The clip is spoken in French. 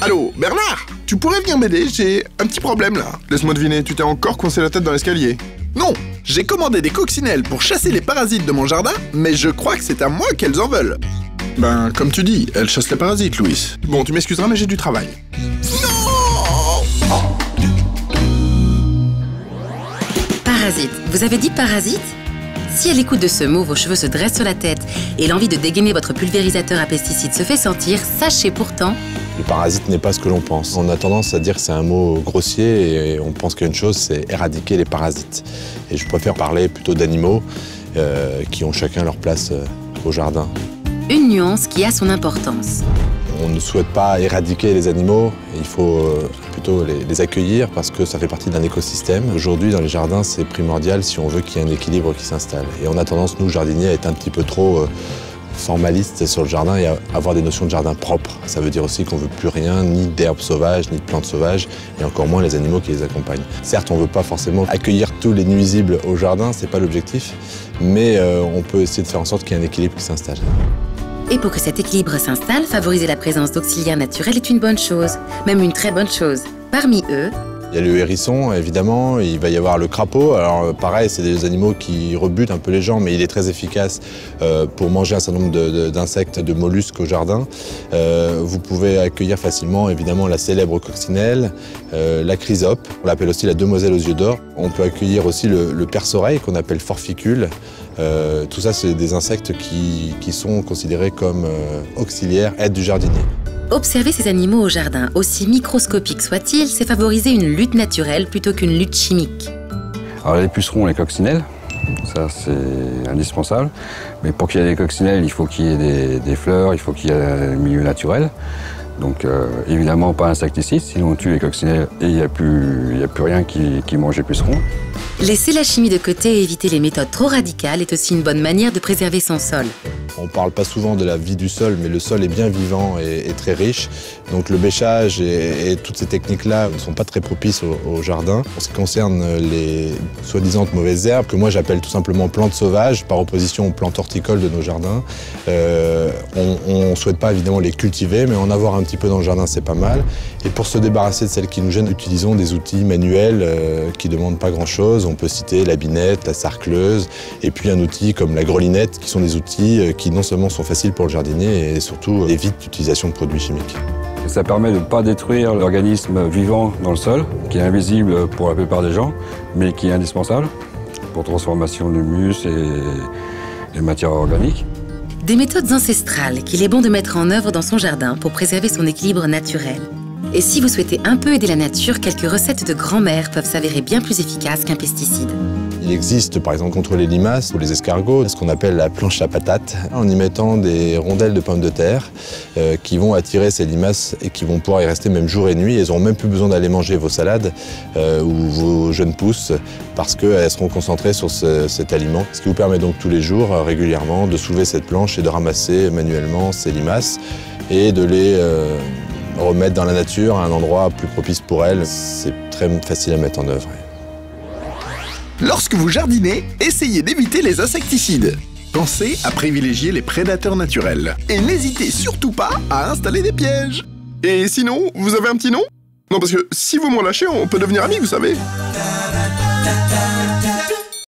Allô, Bernard? Tu pourrais venir m'aider? J'ai un petit problème là. Laisse-moi deviner, tu t'es encore coincé la tête dans l'escalier. Non, j'ai commandé des coccinelles pour chasser les parasites de mon jardin, mais je crois que c'est à moi qu'elles en veulent. Ben, comme tu dis, elles chassent les parasites, Louis. Bon, tu m'excuseras, mais j'ai du travail. Non! Parasite. Vous avez dit parasite? Si à l'écoute de ce mot, vos cheveux se dressent sur la tête et l'envie de dégainer votre pulvérisateur à pesticides se fait sentir, sachez pourtant... Le parasite n'est pas ce que l'on pense. On a tendance à dire que c'est un mot grossier et on pense qu'une chose, c'est éradiquer les parasites. Et je préfère parler plutôt d'animaux qui ont chacun leur place au jardin. Une nuance qui a son importance. On ne souhaite pas éradiquer les animaux, il faut plutôt les accueillir parce que ça fait partie d'un écosystème. Aujourd'hui, dans les jardins, c'est primordial si on veut qu'il y ait un équilibre qui s'installe. Et on a tendance, nous, jardiniers, à être un petit peu trop formalistes sur le jardin et à avoir des notions de jardin propre. Ça veut dire aussi qu'on ne veut plus rien, ni d'herbes sauvages, ni de plantes sauvages, et encore moins les animaux qui les accompagnent. Certes, on ne veut pas forcément accueillir tous les nuisibles au jardin, c'est pas l'objectif, mais on peut essayer de faire en sorte qu'il y ait un équilibre qui s'installe. Et pour que cet équilibre s'installe, favoriser la présence d'auxiliaires naturels est une bonne chose, même une très bonne chose. Parmi eux... Il y a le hérisson, évidemment, il va y avoir le crapaud. Alors pareil, c'est des animaux qui rebutent un peu les gens, mais il est très efficace pour manger un certain nombre d'insectes, de mollusques au jardin. Vous pouvez accueillir facilement, évidemment, la célèbre coccinelle, la chrysope, on l'appelle aussi la demoiselle aux yeux d'or. On peut accueillir aussi le perce-oreille, qu'on appelle forficule. Tout ça, c'est des insectes qui sont considérés comme auxiliaires, aides du jardinier. Observer ces animaux au jardin, aussi microscopiques soient-ils, c'est favoriser une lutte naturelle plutôt qu'une lutte chimique. Alors les pucerons, les coccinelles, ça c'est indispensable. Mais pour qu'il y ait des coccinelles, il faut qu'il y ait des fleurs, il faut qu'il y ait un milieu naturel. Donc évidemment pas insecticides, sinon on tue les coccinelles et il n'y a plus rien qui mange les pucerons. Laisser la chimie de côté et éviter les méthodes trop radicales est aussi une bonne manière de préserver son sol. On ne parle pas souvent de la vie du sol, mais le sol est bien vivant et très riche. Donc le bêchage et toutes ces techniques-là ne sont pas très propices au jardin. En ce qui concerne les soi-disant mauvaises herbes, que moi j'appelle tout simplement plantes sauvages, par opposition aux plantes horticoles de nos jardins, on ne souhaite pas évidemment les cultiver, mais en avoir un petit peu dans le jardin, c'est pas mal. Et pour se débarrasser de celles qui nous gênent, utilisons des outils manuels qui ne demandent pas grand-chose. On peut citer la binette, la sarcleuse, et puis un outil comme la grelinette, qui sont des outils qui non seulement sont faciles pour le jardinier, et surtout évitent l'utilisation de produits chimiques. Ça permet de ne pas détruire l'organisme vivant dans le sol, qui est invisible pour la plupart des gens, mais qui est indispensable pour transformation de l'humus et des matières organiques. Des méthodes ancestrales qu'il est bon de mettre en œuvre dans son jardin pour préserver son équilibre naturel. Et si vous souhaitez un peu aider la nature, quelques recettes de grand-mère peuvent s'avérer bien plus efficaces qu'un pesticide. Il existe par exemple contre les limaces ou les escargots ce qu'on appelle la planche à patates, en y mettant des rondelles de pommes de terre qui vont attirer ces limaces et qui vont pouvoir y rester même jour et nuit. Elles n'auront même plus besoin d'aller manger vos salades ou vos jeunes pousses parce qu'elles seront concentrées sur cet aliment. Ce qui vous permet donc tous les jours, régulièrement, de soulever cette planche et de ramasser manuellement ces limaces et de les remettre dans la nature à un endroit plus propice pour elles. C'est très facile à mettre en œuvre. Lorsque vous jardinez, essayez d'éviter les insecticides. Pensez à privilégier les prédateurs naturels. Et n'hésitez surtout pas à installer des pièges. Et sinon, vous avez un petit nom? Non, parce que si vous m'en lâchez, on peut devenir amis, vous savez.